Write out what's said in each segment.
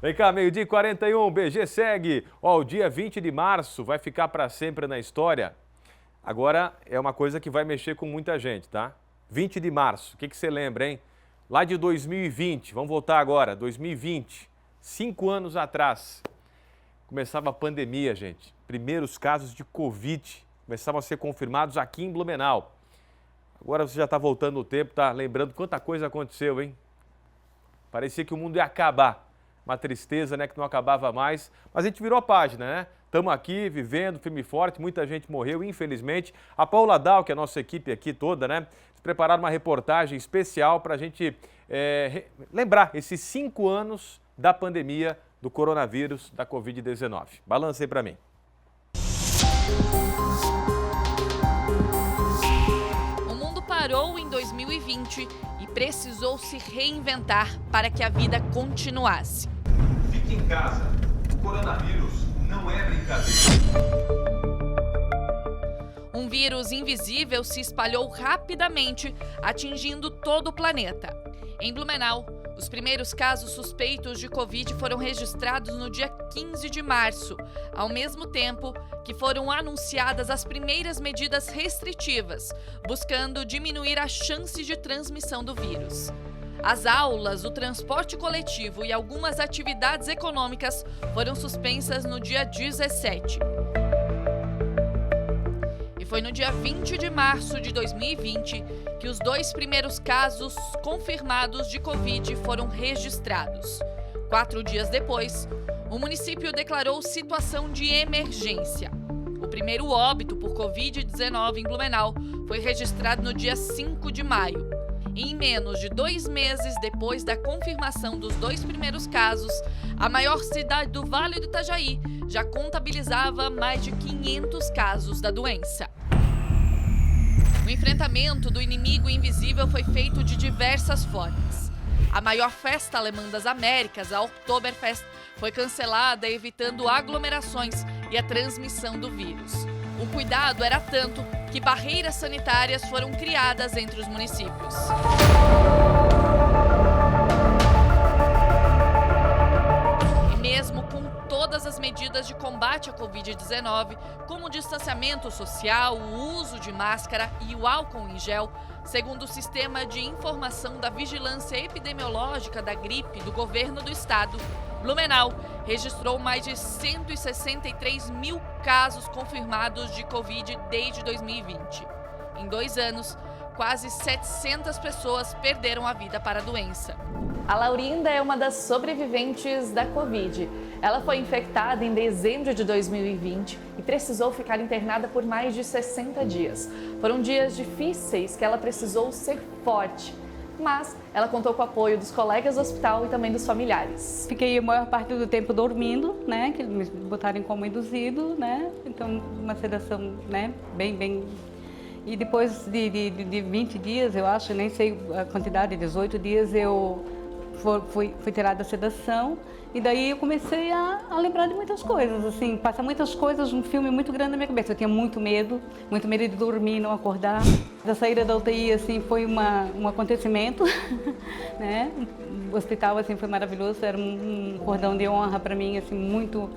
Vem cá, 12h41, BG segue. Ó, o dia 20 de março vai ficar para sempre na história. Agora é uma coisa que vai mexer com muita gente, tá? 20 de março, o que você lembra, hein? Lá de 2020, vamos voltar agora, 2020, 5 anos atrás. Começava a pandemia, gente. Primeiros casos de Covid começavam a ser confirmados aqui em Blumenau. Agora você já está voltando o tempo, tá lembrando quanta coisa aconteceu, hein? Parecia que o mundo ia acabar. Uma tristeza, né, que não acabava mais. Mas a gente virou a página, né? Estamos aqui vivendo, firme e forte, muita gente morreu, infelizmente. A Paula Dal, que é a nossa equipe aqui toda, né? Prepararam uma reportagem especial para a gente lembrar esses 5 anos da pandemia do coronavírus, da Covid-19. Balança aí para mim. O mundo parou em 2020 e precisou se reinventar para que a vida continuasse. Fique em casa. O coronavírus não é brincadeira. Um vírus invisível se espalhou rapidamente, atingindo todo o planeta. Em Blumenau, os primeiros casos suspeitos de Covid foram registrados no dia 15 de março, ao mesmo tempo que foram anunciadas as primeiras medidas restritivas, buscando diminuir a chance de transmissão do vírus. As aulas, o transporte coletivo e algumas atividades econômicas foram suspensas no dia 17. E foi no dia 20 de março de 2020 que os 2 primeiros casos confirmados de Covid foram registrados. 4 dias depois, o município declarou situação de emergência. O primeiro óbito por Covid-19 em Blumenau foi registrado no dia 5 de maio. E em menos de 2 meses depois da confirmação dos 2 primeiros casos, a maior cidade do Vale do Itajaí já contabilizava mais de 500 casos da doença. O enfrentamento do inimigo invisível foi feito de diversas formas. A maior festa alemã das Américas, a Oktoberfest, foi cancelada, evitando aglomerações e a transmissão do vírus. O cuidado era tanto que barreiras sanitárias foram criadas entre os municípios. E mesmo com todas as medidas de combate à Covid-19, como o distanciamento social, o uso de máscara e o álcool em gel, segundo o Sistema de Informação da Vigilância Epidemiológica da Gripe do Governo do Estado, Blumenau registrou mais de 163 mil casos confirmados de Covid desde 2020. Em 2 anos, quase 700 pessoas perderam a vida para a doença. A Laurinda é uma das sobreviventes da Covid. Ela foi infectada em dezembro de 2020 e precisou ficar internada por mais de 60 dias. Foram dias difíceis que ela precisou ser forte, mas ela contou com o apoio dos colegas do hospital e também dos familiares. Fiquei a maior parte do tempo dormindo, né, que me botaram em coma induzido, né, então uma sedação, né, bem... E depois de 20 dias, eu acho, nem sei a quantidade, 18 dias, eu fui tirada da sedação. E daí eu comecei a lembrar de muitas coisas, assim, passa muitas coisas, um filme muito grande na minha cabeça. Eu tinha muito medo de dormir, não acordar. Da saída da UTI, assim, foi um acontecimento, né? O hospital, assim, foi maravilhoso, era um cordão de honra para mim, assim, muito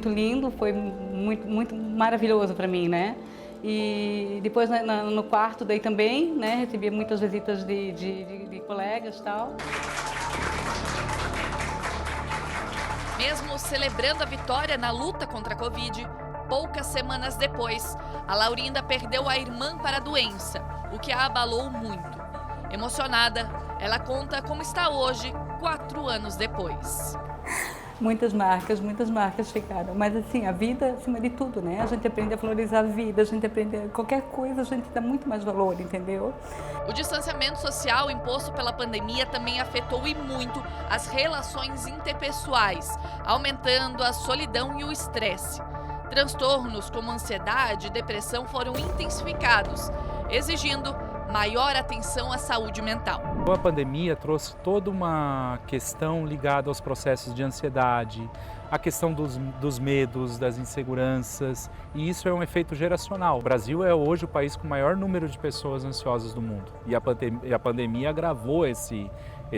lindo, foi muito maravilhoso para mim, né? E depois no quarto daí também, né, recebia muitas visitas de colegas e tal. Mesmo celebrando a vitória na luta contra a Covid, poucas semanas depois, a Laurinda perdeu a irmã para a doença, o que a abalou muito. Emocionada, ela conta como está hoje, 4 anos depois. Muitas marcas ficaram, mas assim, a vida acima de tudo, né? A gente aprende a valorizar a vida, a gente aprende qualquer coisa, a gente dá muito mais valor, entendeu? O distanciamento social imposto pela pandemia também afetou e muito as relações interpessoais, aumentando a solidão e o estresse. Transtornos como ansiedade e depressão foram intensificados, exigindo maior atenção à saúde mental. A pandemia trouxe toda uma questão ligada aos processos de ansiedade, a questão dos medos, das inseguranças, e isso é um efeito geracional. O Brasil é hoje o país com o maior número de pessoas ansiosas do mundo, e a pandemia agravou esse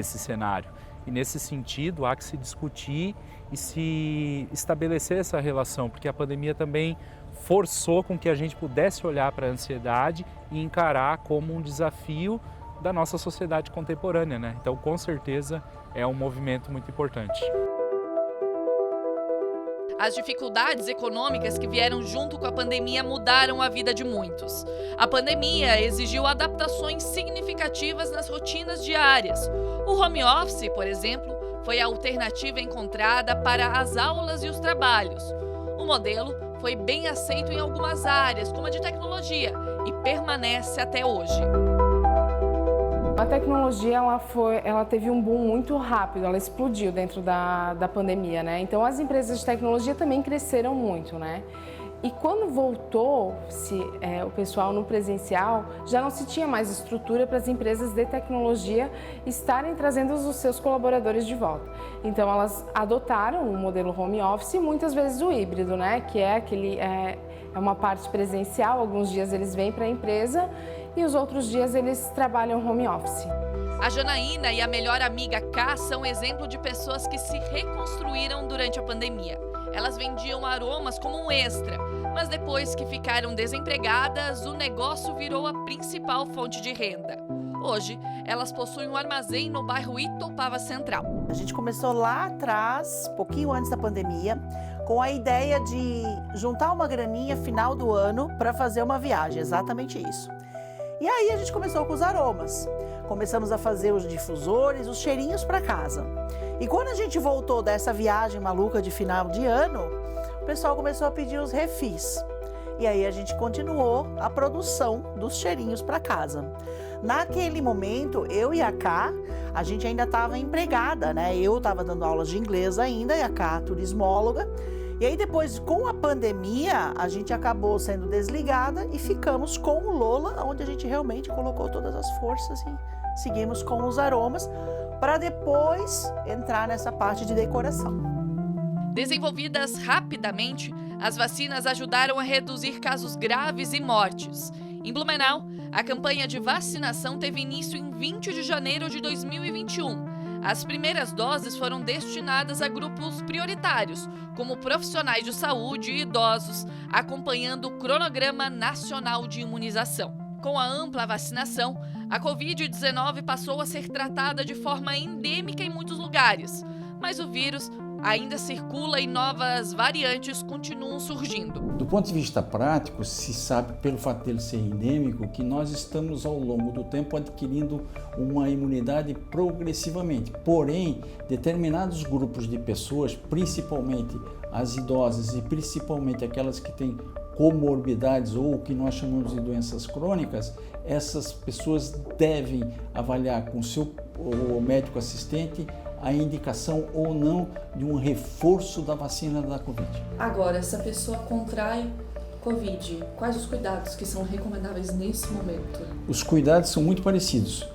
cenário. E nesse sentido, há que se discutir e se estabelecer essa relação, porque a pandemia também forçou com que a gente pudesse olhar para a ansiedade e encarar como um desafio da nossa sociedade contemporânea, né? Então, com certeza, é um movimento muito importante. As dificuldades econômicas que vieram junto com a pandemia mudaram a vida de muitos. A pandemia exigiu adaptações significativas nas rotinas diárias. O home office, por exemplo, foi a alternativa encontrada para as aulas e os trabalhos. O modelo foi bem aceito em algumas áreas, como a de tecnologia, e permanece até hoje. A tecnologia ela teve um boom muito rápido, ela explodiu dentro da pandemia, né? Então as empresas de tecnologia também cresceram muito, né? E quando voltou-se o pessoal no presencial, já não se tinha mais estrutura para as empresas de tecnologia estarem trazendo os seus colaboradores de volta. Então elas adotaram o modelo home office e muitas vezes o híbrido, né? Que é uma parte presencial, alguns dias eles vêm para a empresa e os outros dias eles trabalham home office. A Janaína e a melhor amiga Ká são exemplo de pessoas que se reconstruíram durante a pandemia. Elas vendiam aromas como um extra, mas depois que ficaram desempregadas, o negócio virou a principal fonte de renda. Hoje, elas possuem um armazém no bairro Itopava Central. A gente começou lá atrás, pouquinho antes da pandemia, com a ideia de juntar uma graninha final do ano para fazer uma viagem, exatamente isso. E aí a gente começou com os aromas. Começamos a fazer os difusores, os cheirinhos para casa. E quando a gente voltou dessa viagem maluca de final de ano, o pessoal começou a pedir os refis. E aí a gente continuou a produção dos cheirinhos para casa. Naquele momento, eu e a Ká, a gente ainda estava empregada, né? Eu estava dando aulas de inglês ainda e a Ká, turismóloga. E aí depois, com a pandemia, a gente acabou sendo desligada e ficamos com o Lola, onde a gente realmente colocou todas as forças e seguimos com os aromas, para depois entrar nessa parte de decoração. Desenvolvidas rapidamente, as vacinas ajudaram a reduzir casos graves e mortes. Em Blumenau, a campanha de vacinação teve início em 20 de janeiro de 2021. As primeiras doses foram destinadas a grupos prioritários, como profissionais de saúde e idosos, acompanhando o cronograma nacional de imunização. Com a ampla vacinação, a Covid-19 passou a ser tratada de forma endêmica em muitos lugares, mas o vírus ainda circula e novas variantes continuam surgindo. Do ponto de vista prático, se sabe, pelo fato dele ser endêmico, que nós estamos ao longo do tempo adquirindo uma imunidade progressivamente. Porém, determinados grupos de pessoas, principalmente as idosas e principalmente aquelas que têm comorbidades ou o que nós chamamos de doenças crônicas, essas pessoas devem avaliar com o seu médico assistente a indicação ou não de um reforço da vacina da Covid. Agora, se a pessoa contrai Covid, quais os cuidados que são recomendáveis nesse momento? Os cuidados são muito parecidos.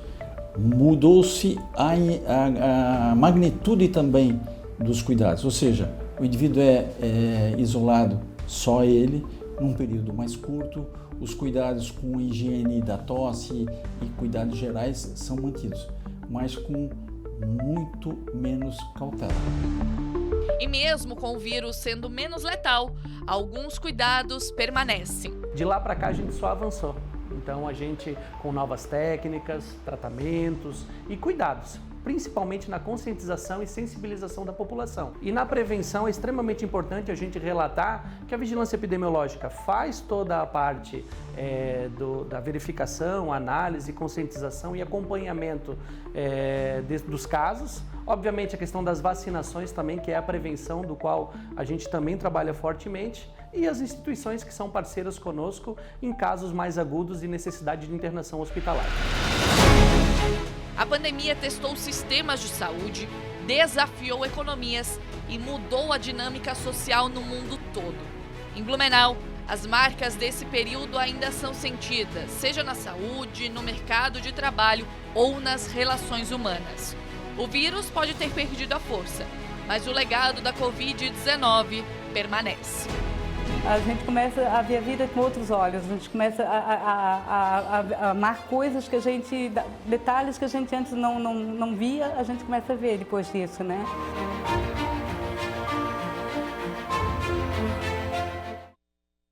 Mudou-se a magnitude também dos cuidados, ou seja, o indivíduo é isolado, só ele, num período mais curto, os cuidados com a higiene da tosse e cuidados gerais são mantidos, mas com muito menos cautela. E mesmo com o vírus sendo menos letal, alguns cuidados permanecem. De lá para cá a gente só avançou. Então a gente, com novas técnicas, tratamentos e cuidados, principalmente na conscientização e sensibilização da população. E na prevenção é extremamente importante a gente relatar que a vigilância epidemiológica faz toda a parte da verificação, análise, conscientização e acompanhamento dos casos. Obviamente a questão das vacinações também, que é a prevenção, do qual a gente também trabalha fortemente, e as instituições que são parceiras conosco em casos mais agudos e necessidade de internação hospitalar. A pandemia testou sistemas de saúde, desafiou economias e mudou a dinâmica social no mundo todo. Em Blumenau, as marcas desse período ainda são sentidas, seja na saúde, no mercado de trabalho ou nas relações humanas. O vírus pode ter perdido a força, mas o legado da Covid-19 permanece. a gente começa a ver a vida com outros olhos, a gente começa a amar coisas que a gente, detalhes que a gente antes não via, a gente começa a ver depois disso, né?